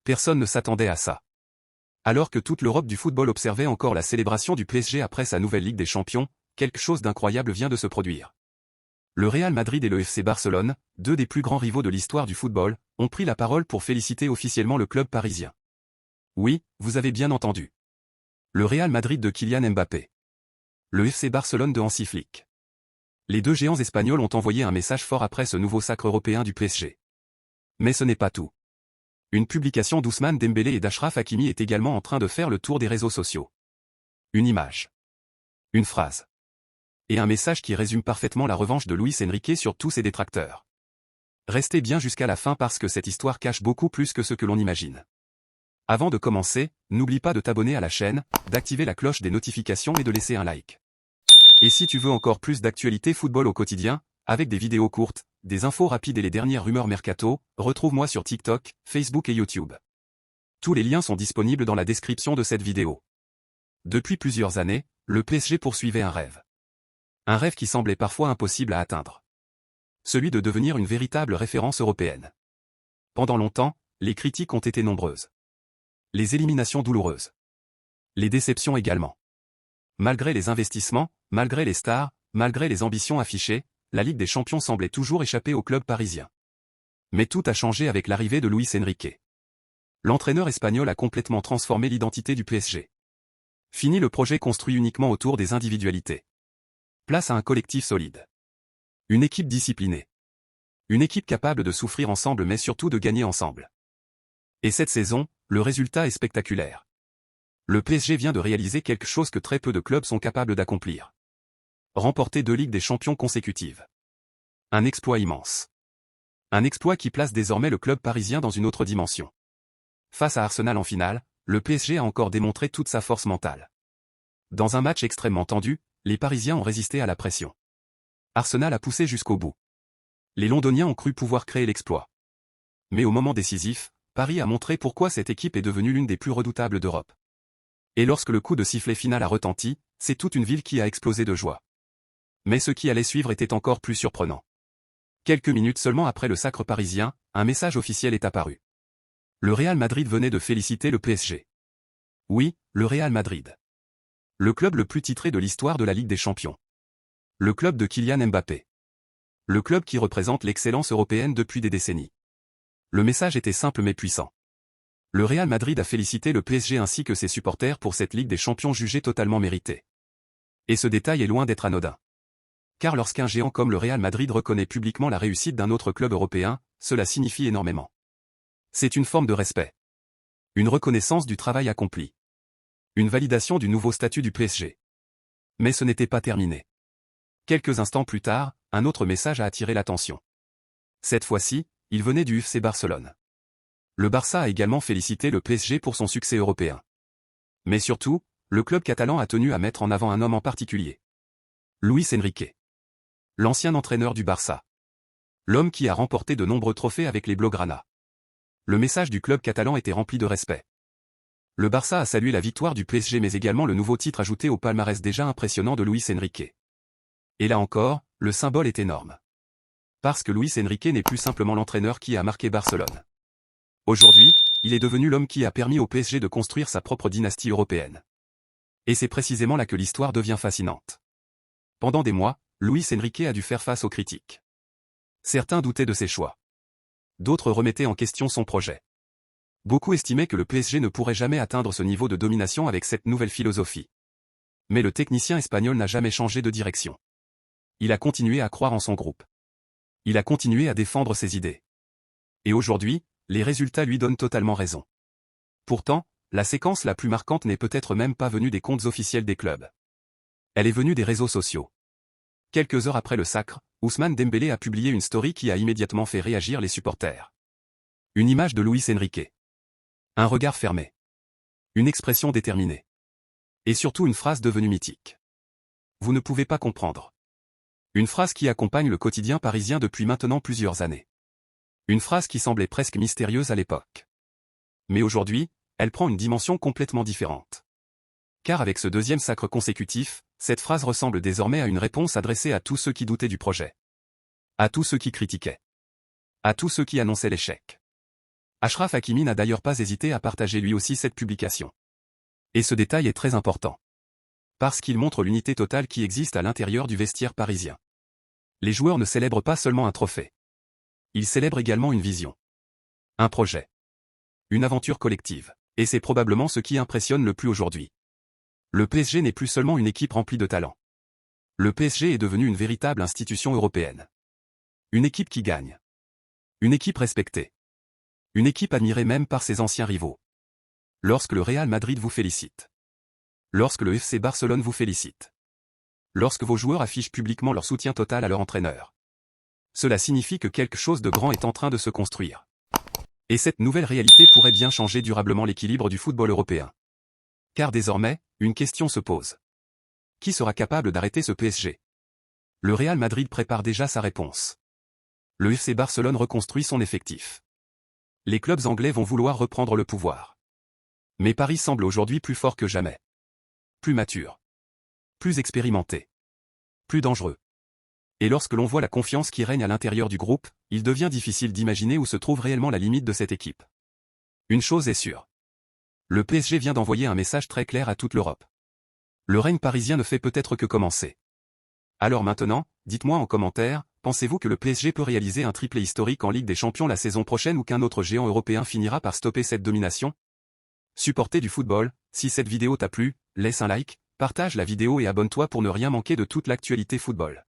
Personne ne s'attendait à ça. Alors que toute l'Europe du football observait encore la célébration du PSG après sa nouvelle Ligue des Champions, quelque chose d'incroyable vient de se produire. Le Real Madrid et le FC Barcelone, deux des plus grands rivaux de l'histoire du football, ont pris la parole pour féliciter officiellement le club parisien. Oui, vous avez bien entendu. Le Real Madrid de Kylian Mbappé. Le FC Barcelone de Hansi Flick. Les deux géants espagnols ont envoyé un message fort après ce nouveau sacre européen du PSG. Mais ce n'est pas tout. Une publication d'Ousmane Dembélé et d'Achraf Hakimi est également en train de faire le tour des réseaux sociaux. Une image. Une phrase. Et un message qui résume parfaitement la revanche de Luis Enrique sur tous ses détracteurs. Restez bien jusqu'à la fin parce que cette histoire cache beaucoup plus que ce que l'on imagine. Avant de commencer, n'oublie pas de t'abonner à la chaîne, d'activer la cloche des notifications et de laisser un like. Et si tu veux encore plus d'actualité football au quotidien, avec des vidéos courtes, des infos rapides et les dernières rumeurs mercato, retrouve-moi sur TikTok, Facebook et YouTube. Tous les liens sont disponibles dans la description de cette vidéo. Depuis plusieurs années, le PSG poursuivait un rêve. Un rêve qui semblait parfois impossible à atteindre. Celui de devenir une véritable référence européenne. Pendant longtemps, les critiques ont été nombreuses. Les éliminations douloureuses. Les déceptions également. Malgré les investissements, malgré les stars, malgré les ambitions affichées, la Ligue des Champions semblait toujours échapper au club parisien. Mais tout a changé avec l'arrivée de Luis Enrique. L'entraîneur espagnol a complètement transformé l'identité du PSG. Fini le projet construit uniquement autour des individualités. Place à un collectif solide. Une équipe disciplinée. Une équipe capable de souffrir ensemble mais surtout de gagner ensemble. Et cette saison, le résultat est spectaculaire. Le PSG vient de réaliser quelque chose que très peu de clubs sont capables d'accomplir. Remporter 2 Ligues des Champions consécutives. Un exploit immense. Un exploit qui place désormais le club parisien dans une autre dimension. Face à Arsenal en finale, le PSG a encore démontré toute sa force mentale. Dans un match extrêmement tendu, les Parisiens ont résisté à la pression. Arsenal a poussé jusqu'au bout. Les Londoniens ont cru pouvoir créer l'exploit. Mais au moment décisif, Paris a montré pourquoi cette équipe est devenue l'une des plus redoutables d'Europe. Et lorsque le coup de sifflet final a retenti, c'est toute une ville qui a explosé de joie. Mais ce qui allait suivre était encore plus surprenant. Quelques minutes seulement après le sacre parisien, un message officiel est apparu. Le Real Madrid venait de féliciter le PSG. Oui, le Real Madrid. Le club le plus titré de l'histoire de la Ligue des Champions. Le club de Kylian Mbappé. Le club qui représente l'excellence européenne depuis des décennies. Le message était simple mais puissant. Le Real Madrid a félicité le PSG ainsi que ses supporters pour cette Ligue des Champions jugée totalement méritée. Et ce détail est loin d'être anodin. Car lorsqu'un géant comme le Real Madrid reconnaît publiquement la réussite d'un autre club européen, cela signifie énormément. C'est une forme de respect. Une reconnaissance du travail accompli. Une validation du nouveau statut du PSG. Mais ce n'était pas terminé. Quelques instants plus tard, un autre message a attiré l'attention. Cette fois-ci, il venait du FC Barcelone. Le Barça a également félicité le PSG pour son succès européen. Mais surtout, le club catalan a tenu à mettre en avant un homme en particulier. Luis Enrique. L'ancien entraîneur du Barça. L'homme qui a remporté de nombreux trophées avec les Blaugrana. Le message du club catalan était rempli de respect. Le Barça a salué la victoire du PSG mais également le nouveau titre ajouté au palmarès déjà impressionnant de Luis Enrique. Et là encore, le symbole est énorme. Parce que Luis Enrique n'est plus simplement l'entraîneur qui a marqué Barcelone. Aujourd'hui, il est devenu l'homme qui a permis au PSG de construire sa propre dynastie européenne. Et c'est précisément là que l'histoire devient fascinante. Pendant des mois, Luis Enrique a dû faire face aux critiques. Certains doutaient de ses choix. D'autres remettaient en question son projet. Beaucoup estimaient que le PSG ne pourrait jamais atteindre ce niveau de domination avec cette nouvelle philosophie. Mais le technicien espagnol n'a jamais changé de direction. Il a continué à croire en son groupe. Il a continué à défendre ses idées. Et aujourd'hui, les résultats lui donnent totalement raison. Pourtant, la séquence la plus marquante n'est peut-être même pas venue des comptes officiels des clubs. Elle est venue des réseaux sociaux. Quelques heures après le sacre, Ousmane Dembélé a publié une story qui a immédiatement fait réagir les supporters. Une image de Luis Enrique. Un regard fermé. Une expression déterminée. Et surtout une phrase devenue mythique. Vous ne pouvez pas comprendre. Une phrase qui accompagne le quotidien parisien depuis maintenant plusieurs années. Une phrase qui semblait presque mystérieuse à l'époque. Mais aujourd'hui, elle prend une dimension complètement différente. Car avec ce deuxième sacre consécutif, cette phrase ressemble désormais à une réponse adressée à tous ceux qui doutaient du projet. À tous ceux qui critiquaient. À tous ceux qui annonçaient l'échec. Achraf Hakimi n'a d'ailleurs pas hésité à partager lui aussi cette publication. Et ce détail est très important. Parce qu'il montre l'unité totale qui existe à l'intérieur du vestiaire parisien. Les joueurs ne célèbrent pas seulement un trophée. Ils célèbrent également une vision. Un projet. Une aventure collective. Et c'est probablement ce qui impressionne le plus aujourd'hui. Le PSG n'est plus seulement une équipe remplie de talent. Le PSG est devenu une véritable institution européenne. Une équipe qui gagne. Une équipe respectée. Une équipe admirée même par ses anciens rivaux. Lorsque le Real Madrid vous félicite. Lorsque le FC Barcelone vous félicite. Lorsque vos joueurs affichent publiquement leur soutien total à leur entraîneur. Cela signifie que quelque chose de grand est en train de se construire. Et cette nouvelle réalité pourrait bien changer durablement l'équilibre du football européen. Car désormais, une question se pose. Qui sera capable d'arrêter ce PSG? Le Real Madrid prépare déjà sa réponse. Le FC Barcelone reconstruit son effectif. Les clubs anglais vont vouloir reprendre le pouvoir. Mais Paris semble aujourd'hui plus fort que jamais. Plus mature. Plus expérimenté. Plus dangereux. Et lorsque l'on voit la confiance qui règne à l'intérieur du groupe, il devient difficile d'imaginer où se trouve réellement la limite de cette équipe. Une chose est sûre. Le PSG vient d'envoyer un message très clair à toute l'Europe. Le règne parisien ne fait peut-être que commencer. Alors maintenant, dites-moi en commentaire, pensez-vous que le PSG peut réaliser un triplé historique en Ligue des Champions la saison prochaine ou qu'un autre géant européen finira par stopper cette domination? Supportez du football, si cette vidéo t'a plu, laisse un like, partage la vidéo et abonne-toi pour ne rien manquer de toute l'actualité football.